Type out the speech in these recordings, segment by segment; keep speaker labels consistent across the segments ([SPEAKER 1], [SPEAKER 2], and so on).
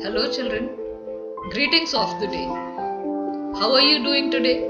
[SPEAKER 1] Hello children, greetings of the day. How are you doing today?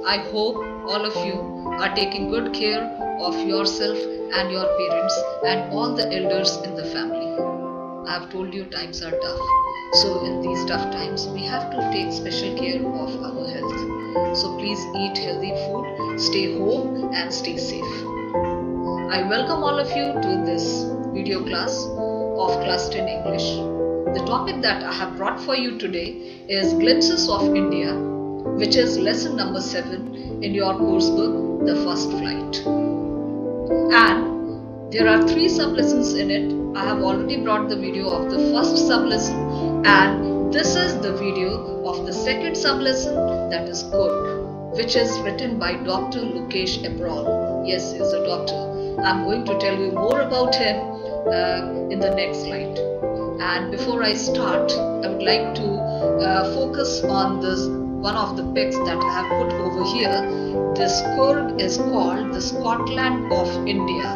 [SPEAKER 1] I hope all of you are taking good care of yourself and your parents and all the elders in the family. I have told you times are tough. So in these tough times, we have to take special care of our health. So please eat healthy food, stay home and stay safe. I welcome all of you to this video class of Class 10 English. The topic that I have brought for you today is Glimpses of India, which is lesson number 7 in your course book, The First Flight. And there are 3 sub-lessons in it. I have already brought the video of the first sub-lesson, and this is the video of the second sub-lesson, that is COORG, which is written by Dr. Lokesh Abrol. Yes, he is a doctor. I'm going to tell you more about him in the next slide. And before I start, I would like to focus on this one of the pics that I have put over here. This COORG is called the Scotland of India.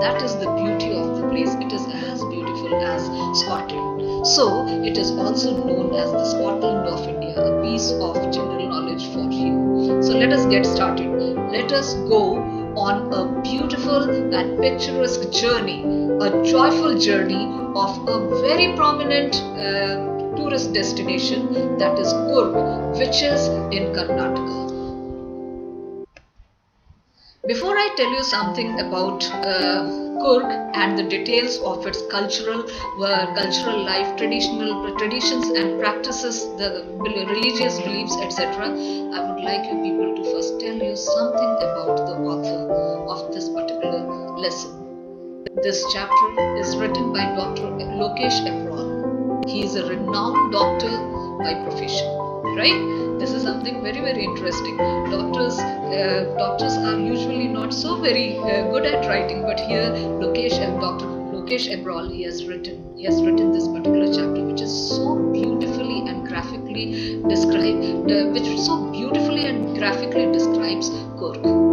[SPEAKER 1] That is the beauty of the place. It is as beautiful as Scotland. So it is also known as the Scotland of India, a piece of general knowledge for you. So let us get started. Let us go on a beautiful and picturesque journey, a joyful journey of a very prominent tourist destination, that is COORG, which is in Karnataka. Before I tell you something about COORG and the details of its cultural life, traditions and practices, the religious beliefs, etc., I would like you people to first tell you something about the author of this particular lesson. This chapter is written by Dr. Lokesh Abrol. He is a renowned doctor by profession, right? This is something very, very interesting. Doctors are usually not so very good at writing, but here Dr. Lokesh Abrol, he has written this particular chapter, which is so beautifully and graphically describes COORG.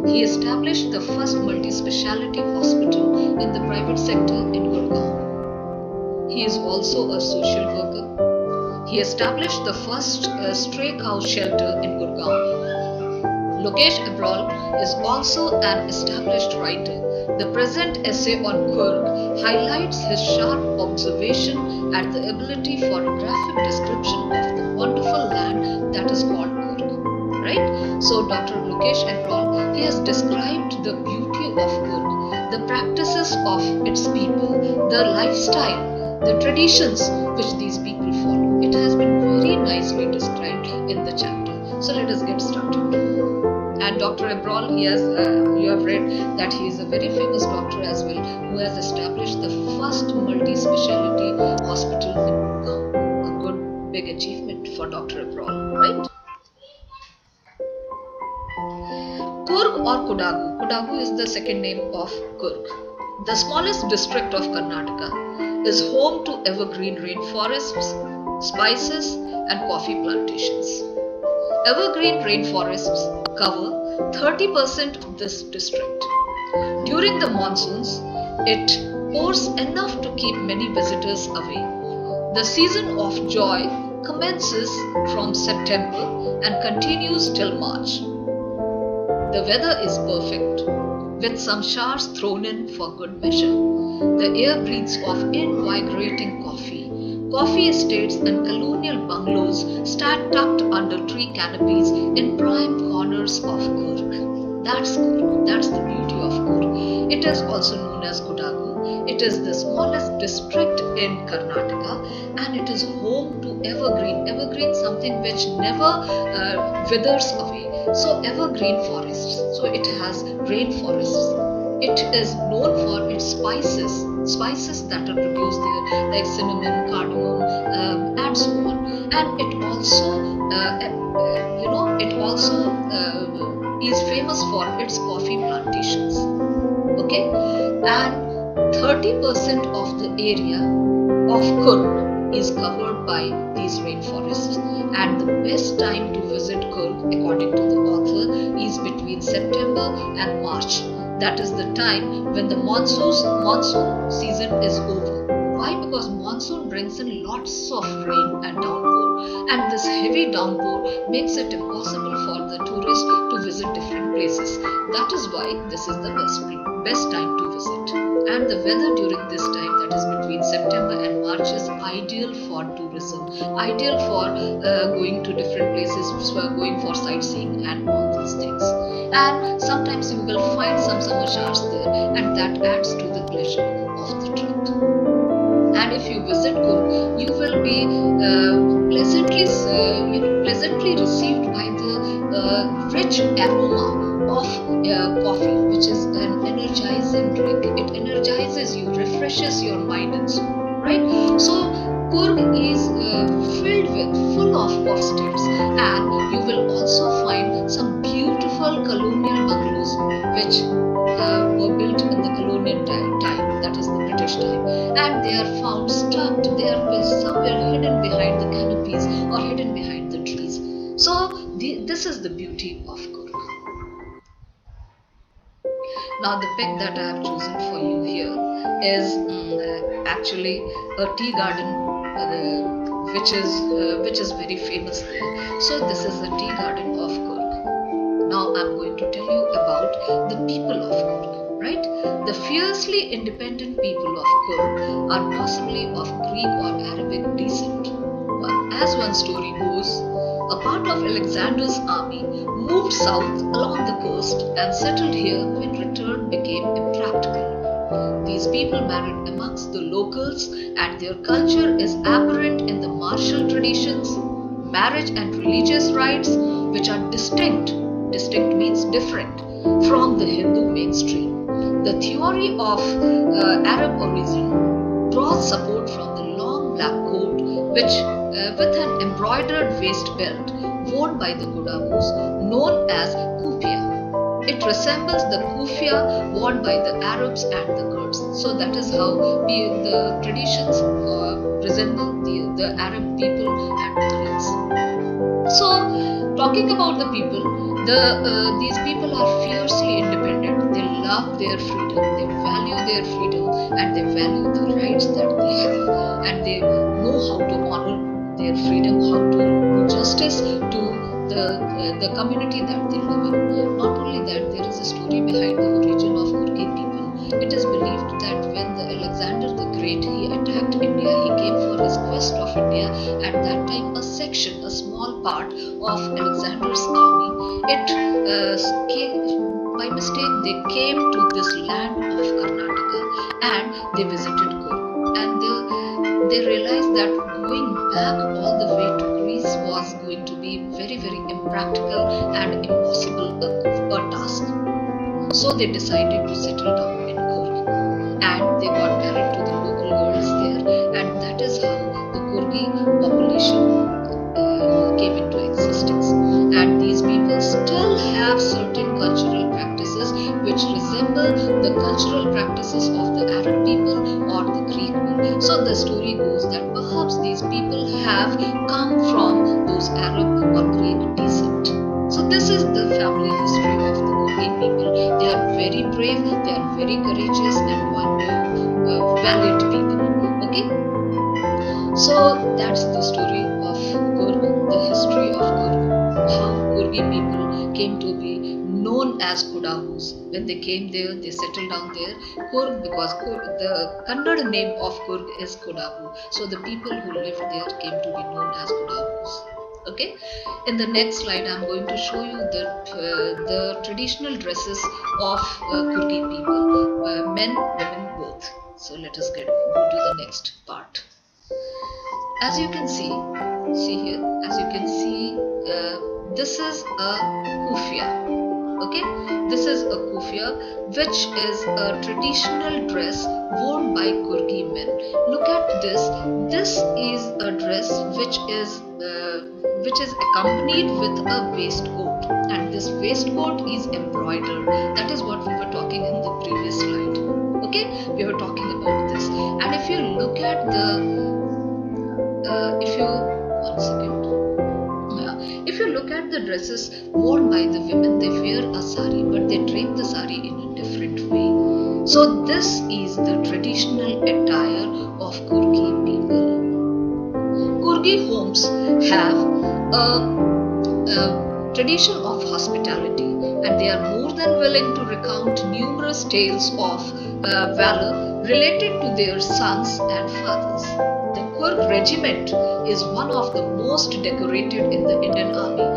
[SPEAKER 1] He established the first multi-speciality hospital in the private sector in Gurgaon. He is also a social worker. He established the first stray cow shelter in Gurgaon. Lokesh Abrol is also an established writer. The present essay on COORG highlights his sharp observation and the ability for a graphic description of the wonderful land that is called COORG. Right? So Dr. Lokesh Abrol, he has described the beauty of COORG, the practices of its people, the lifestyle, the traditions which these people follow. It has been very nicely described in the chapter. So let us get started. And Dr. Abrol, you have read that he is a very famous doctor as well, who has established the first multi-speciality hospital in Gurgaon. A good big achievement for Dr. Abrol, right? COORG or Kodagu. Kodagu is the second name of COORG. The smallest district of Karnataka is home to evergreen rainforests, spices and coffee plantations. Evergreen rainforests cover 30% of this district. During the monsoons, it pours enough to keep many visitors away. The season of joy commences from September and continues till March. The weather is perfect, with some showers thrown in for good measure. The air breathes of invigorating coffee. Coffee estates and colonial bungalows stand tucked under tree canopies in prime corners of COORG. That's COORG. That's the beauty of COORG. It is also known as Kodagu. It is the smallest district in Karnataka, and it is home to evergreen. Evergreen, something which never withers away. So evergreen forests. So it has rainforests. It is known for its spices that are produced there, like cinnamon, cardamom, and so on. And it also is famous for its coffee plantations. Okay, and 30% of the area of COORG is covered by these rainforests, and the best time to visit COORG, according to the author, is between September and March. That is the time when the monsoon season is over. Why Why? Because monsoon brings in lots of rain and downpour, and this heavy downpour makes it impossible for the tourists to visit different places. That is why this is the best time to visit. And the weather during this time, that is between September and March, is ideal for tourism, ideal for going to different places, going for sightseeing and all these things. And sometimes you will find some summer showers there, and that adds to the pleasure of the trip. And if you visit Coorg, you will be pleasantly received by the rich aroma of coffee, which is an energizing drink. It energizes you, refreshes your mind and soul, right? So Coorg is full of positives, and you will also find some beautiful colonial bungalows which were built in the colonial time, that is the British time, and they are found stuck, they are somewhere hidden behind the canopies or hidden behind the trees. So this is the beauty of Coorg. Now the pic that I have chosen for you here is actually a tea garden which is very famous there. So this is the tea garden of Coorg. Now I'm going to tell you about the people of Coorg, right? The fiercely independent people of Coorg are possibly of Greek or Arabic descent. As one story goes, a part of Alexander's army moved south along the coast and settled here when return became impractical. These people married amongst the locals, and their culture is aberrant in the martial traditions, marriage and religious rites, which are distinct means different, from the Hindu mainstream. The theory of Arab origin draws support from the long black coat, which with an embroidered waist belt worn by the Kodabus, known as kufiya. It resembles the kufiya worn by the Arabs and the Kurds. So that is how the traditions resemble the Arab people and the Greeks. So talking about the people, these people are fiercely independent. They love their freedom, they value their freedom, and they value the rights that they have, and they know how to honor their freedom, how to do justice to the community that they live in. Not only that, there is a story behind the origin of Coorgi people. It is believed that when the Alexander the Great he attacked India, he came for his quest of India. At that time, a small part of Alexander's army, by mistake they came to this land of Karnataka and they visited Coorg, and they realized that going back all the way to Greece was going to be very, very impractical and impossible a task. So they decided to settle down in Coorg, and they got married to the local girls there, and that is how the Coorgi population came into existence. And these people still have certain cultural practices which resemble the cultural practices of the Arab people or the Greek people. So the story goes that perhaps these people have come from those Arab or Greek descent. So this is the family history of the Coorgi people. They are very brave, they are very courageous and valiant people. Okay? So that's the story of Coorg, the history of Coorg, how Coorgi people came to be known as Kodabus. When they came there, they settled down there. Coorg, because the Kannada name of Coorg is Kodabu. So the people who lived there came to be known as Kodabus. Okay. In the next slide, I am going to show you the traditional dresses of Coorgi people, men, women, both. So let us go to the next part. As you can see here, as you can see, this is a kufiya. Okay, this is a kufiya, which is a traditional dress worn by Coorgi men. Look at this. This is a dress which is accompanied with a waistcoat, and this waistcoat is embroidered. That is what we were talking in the previous slide. Okay, we were talking about this. And if you look at if you look at the dresses worn by the women, they wear a sari, but they drape the sari in a different way. So this is the traditional attire of Coorgi people. Coorgi homes have a tradition of hospitality, and they are more than willing to recount numerous tales of valor related to their sons and fathers. The COORG regiment is one of the most decorated in the Indian Army,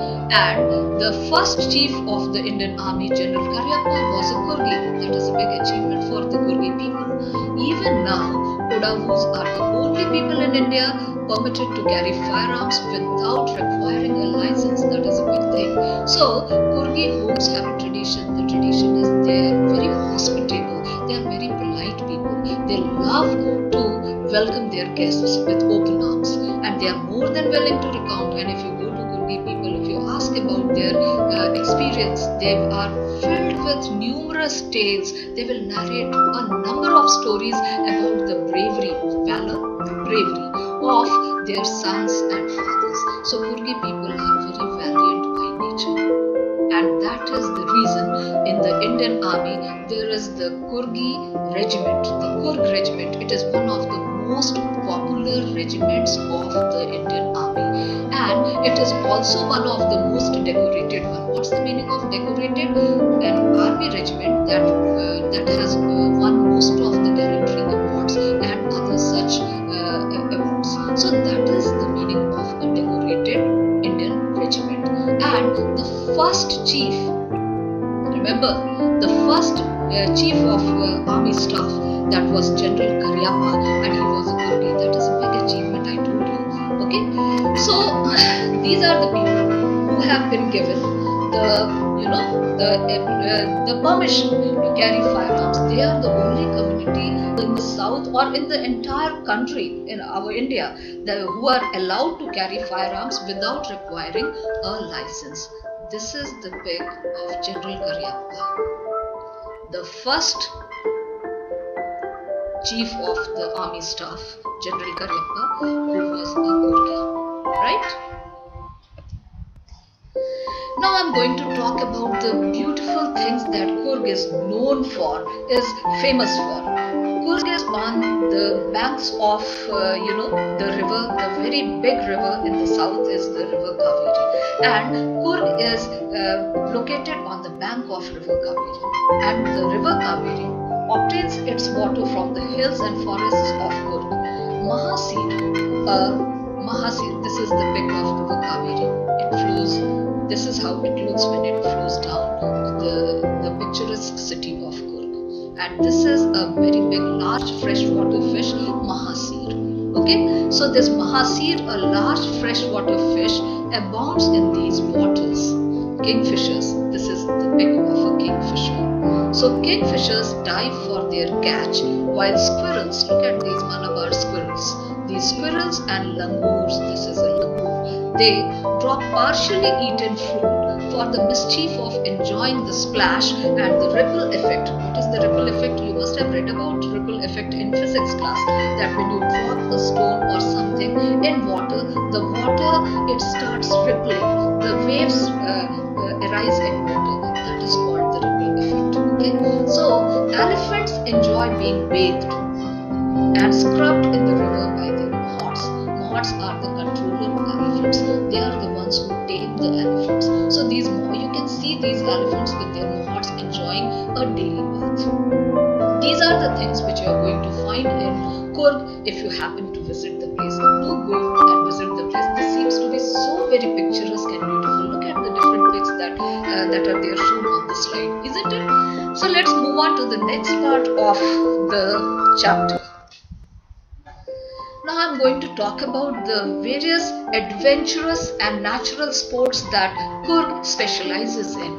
[SPEAKER 1] and the first chief of the Indian Army, General Karyappa, was a Coorgi. That is a big achievement for the Coorgi people. Even now, Kodavus are the only people in India permitted to carry firearms without requiring a license. That is a big thing. So, Coorgi homes have a tradition. The tradition is they are very hospitable. They are very polite people. They love to welcome their guests with open arms, and they are more than willing to recount. And if you go to Coorgi people, if you ask about their experience, they are filled with numerous tales. They will narrate a number of stories about the bravery, bravery of their sons and fathers. So Coorgi people are very valiant by nature. And that is the reason in the Indian Army there is the Coorgi regiment, the COORG regiment. It is one of the most popular regiments of the Indian Army, and it is also one of the most decorated one. What's the meaning of decorated? An army regiment that has won most of the gallantry awards and other such awards. So that is the meaning of a decorated Indian regiment. And the first chief, remember, the first chief of army staff, that was General Karyappa, and he was a Coorgi. That is a big achievement, I told you. Okay, so these are the people who have been given the permission to carry firearms. They are the only community in the south or in the entire country in our India who are allowed to carry firearms without requiring a license. This is the pic of General Karyappa, the first chief of the army staff. General Karyappa, who was a Coorgi, right? Now I'm going to talk about the beautiful things that COORG is known for, is famous for. COORG is on the banks of the river, the very big river in the south is the river Kaveri, and COORG is located on the bank of river Kaveri, and the river Kaveri obtains its water from the hills and forests of COORG. Mahasir, this is the pic of river Kaveri. It flows. This is how it looks when it flows down the picturesque city of COORG. And this is a very big, large freshwater fish, Mahasir. Okay, so this Mahasir, a large freshwater fish, abounds in these waters. Kingfishers, this is the pic of a kingfisher. So kingfishers dive for their catch, while squirrels, look at these Malabar squirrels. These squirrels and langurs, this is a langur, they drop partially eaten fruit for the mischief of enjoying the splash and the ripple effect. What is the ripple effect? You must have read about ripple effect in physics class, that when you drop a stone or something in water, the water, it starts rippling. The waves arise in water. That is called the ripple effect. Okay? So elephants enjoy being bathed and scrubbed in the river by their mahouts. Mahouts are the controller elephants. They are the ones who tame the elephants. So you can see these elephants with their mahouts enjoying a daily bath. These are the things which you are going to find in COORG if you happen to visit the place. Do go and visit the place. This seems to be so very picturesque and beautiful. Look at the different pics that are there shown on the slide, isn't it? So let's move on to the next part of the chapter. Now I'm going to talk about the various adventurous and natural sports that COORG specializes in.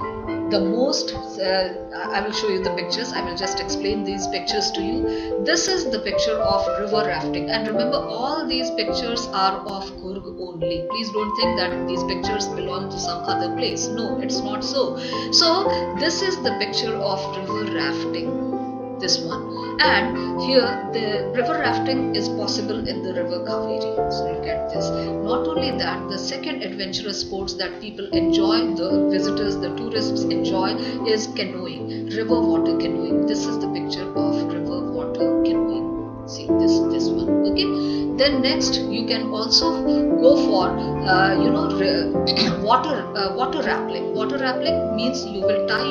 [SPEAKER 1] The most, I will show you the pictures. I will just explain these pictures to you. This is the picture of river rafting, and remember, all these pictures are of COORG only. Please don't think that these pictures belong to some other place. No, it's not so. So this is the picture of river rafting. This one, and here the river rafting is possible in the river Kaveri. So look at this. Not only that, the second adventurous sports that people enjoy, the visitors, the tourists enjoy, is canoeing, river water canoeing. This is the picture of river water canoeing. See this one. Then next you can also go for water rappelling. Water rappelling means you will tie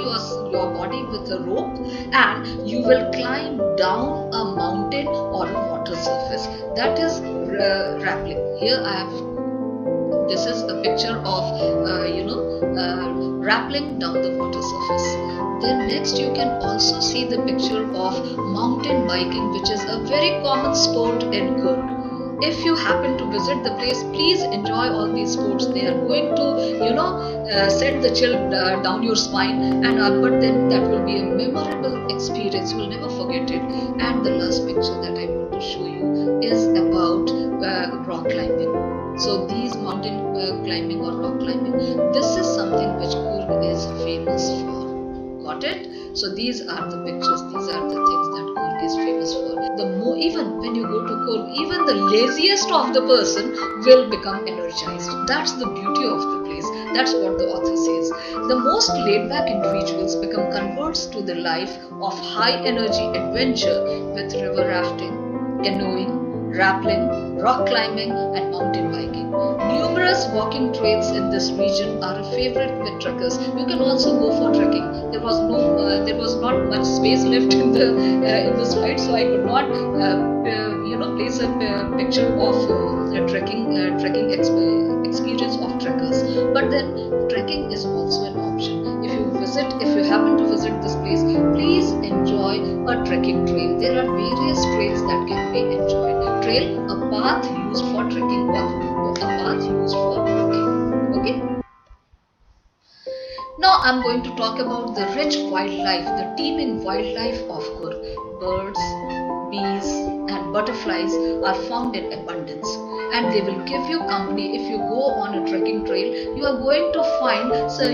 [SPEAKER 1] your body with a rope and you will climb down a mountain or a water surface. That is rappelling. Here I have, this is a picture of rappelling down the water surface. Then next you can also see the picture of mountain biking, which is a very common sport in Coorg. If you happen to visit the place, please enjoy all these sports. They are going to send the chill down your spine, and but then that will be a memorable experience. You will never forget it. And the last picture that I want to show you is about rock climbing. So these mountain climbing or rock climbing, this is something which Coorg is famous for. Got it? So these are the pictures, these are the things that Coorg is famous for. Even when you go to Coorg, even the laziest of the person will become energized. That's the beauty of the place. That's what the author says. The most laid-back individuals become converts to the life of high-energy adventure with river rafting, canoeing, rappelling, rock climbing, and mountain biking. Numerous walking trails in this region are a favorite with trekkers. You can also go for trekking. There was not much space left in the slide, so I could not place a picture of trekking experience of trekkers. But then trekking is also an option. If you happen to visit this place, please enjoy a trekking trail. There are various trails that can be enjoyed. Trail, a path used for trekking or a path used for walking. Okay. Now I'm going to talk about the rich wildlife, the teeming wildlife of Coorg. Birds, bees and butterflies are found in abundance, and they will give you company. If you go on a trekking trail, you are going to find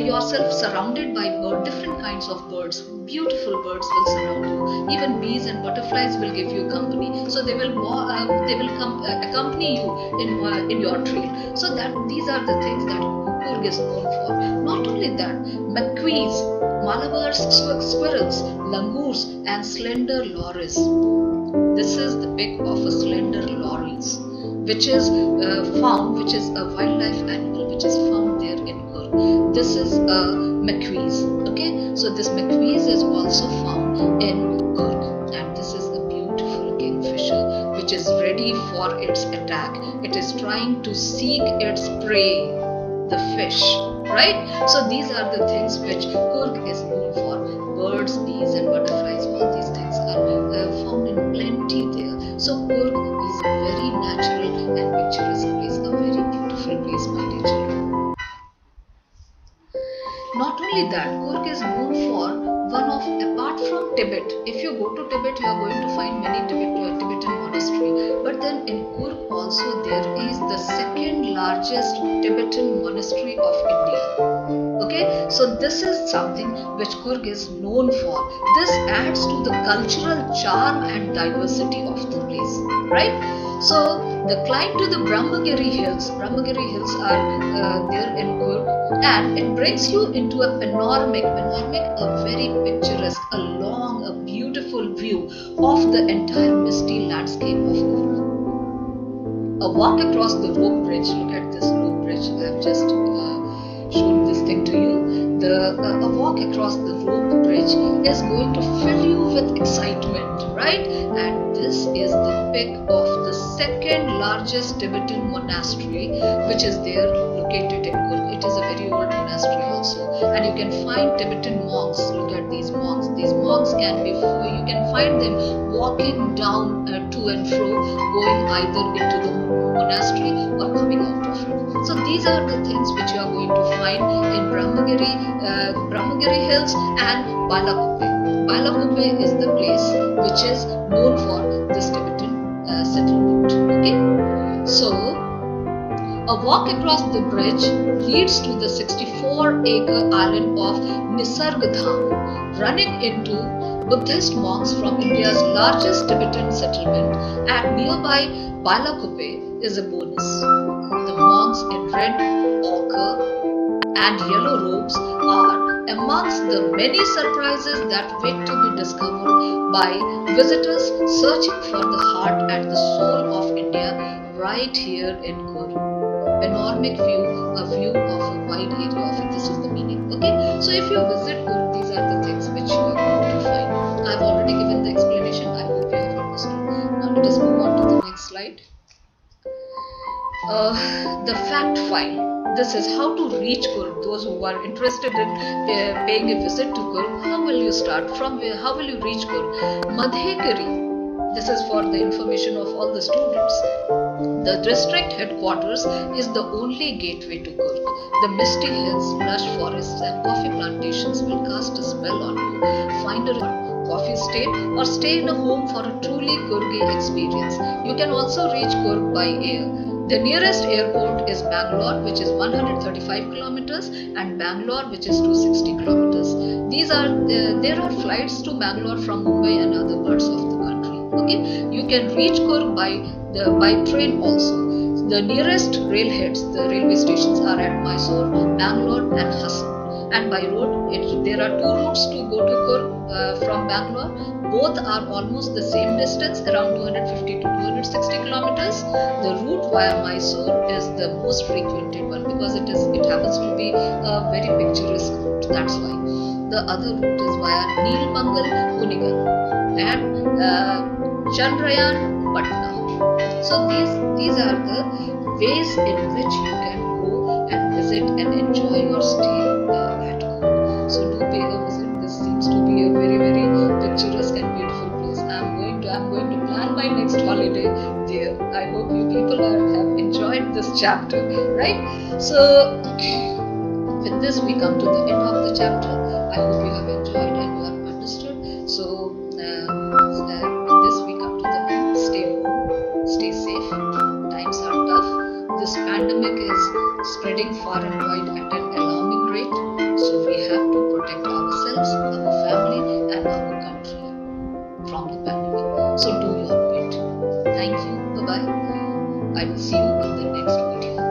[SPEAKER 1] yourself surrounded by different kinds of birds. Beautiful birds will surround you. Even bees and butterflies will give you company. So they will come accompany you in your trail. So that these are the things that Coorg is known for. Not only that, macaques, Malabar's squirrels, langurs and slender lories. This is the pic of a slender lories, which is a wildlife animal which is found there in Coorg. This is a macaques. Okay, so this macaques is also found in Coorg, and this is a beautiful kingfisher which is ready for its attack. It is trying to seek its prey, the fish, right? So these are the things which Coorg is known for. Birds, bees and butterflies, all these things are found in plenty there. So Coorg is a very natural and picturesque place, a very beautiful place, my dear children. Not only that, Coorg is known for apart from Tibet. If you go to Tibet, you are going to find many Tibetan monastery. But then in Coorg also there is the second largest Tibetan monastery of India. Okay, so this is something which Coorg is known for. This adds to the cultural charm and diversity of the place, right? So the climb to the Brahmagiri Hills are there in Coorg, and it brings you into a panoramic, a very picturesque, a long, a beautiful view of the entire misty landscape of Coorg. A walk across the rope bridge. Look at this rope bridge. I have just shown this thing to you. A walk across the rope bridge is going to fill you with excitement, right? And this is the pic of the second largest Tibetan monastery, which is there located in Coorg. It is a very old monastery also, and you can find Tibetan monks. Look at these monks. These monks you can find them walking down to and fro, going either into the monastery or coming out of it. So these are the things which you are going to find in Brahmagiri Hills and Balakupe. Balakupe is the place which is known for this Tibetan settlement. Okay, so a walk across the bridge leads to the 64-acre island of Nisargdham, running into Buddhist monks from India's largest Tibetan settlement, and nearby Balakupe is a bonus. The monks in red ochre and yellow robes are amongst the many surprises that wait to be discovered by visitors searching for the heart and the soul of India, right here in COORG. Panoramic view, a view of a wide area of it. This is the meaning. Okay, so if you visit COORG, these are the things which you are going to find. I have already given the explanation. I hope you have understood. Now let us move on to the next slide. The fact file. This is how to reach COORG. Those who are interested in paying a visit to COORG, how will you start? From where? How will you reach COORG? Madhekari. This is for the information of all the students. The district headquarters is the only gateway to COORG. The misty hills, lush forests, and coffee plantations will cast a spell on you. Find a coffee estate or stay in a home for a truly COORG experience. You can also reach COORG by air. The nearest airport is Bangalore, which is 135 kilometers, and Bangalore, which is 260 kilometers. There are flights to Bangalore from Mumbai and other parts of the country. Okay, you can reach COORG by train also. The nearest railheads, the railway stations, are at Mysore, Bangalore, and Hassan. And by road, there are two routes to go to COORG from Bangalore. Both are almost the same distance, around 250 to 260 kilometers. The route via Mysore is the most frequented one because it happens to be a very picturesque route. That's why. The other route is via Neelmangal, Kunigal, and Chandrayaan, Patna. So these are the ways in which you can go and visit and enjoy your stay at COORG. So do pay a visit. This seems to be a very, very picturesque and beautiful place. I'm going to plan my next holiday there. I hope you people have enjoyed this chapter, right? So with this we come to the end of the chapter. I hope you have enjoyed and you have understood. So with this we come to the end. Stay home, stay safe. Times are tough. This pandemic is spreading far and wide at an alarming rate. So we have to protect ourselves, our family, and our country from the pandemic. So do your bit. Thank you. Bye bye. I will see you in the next video.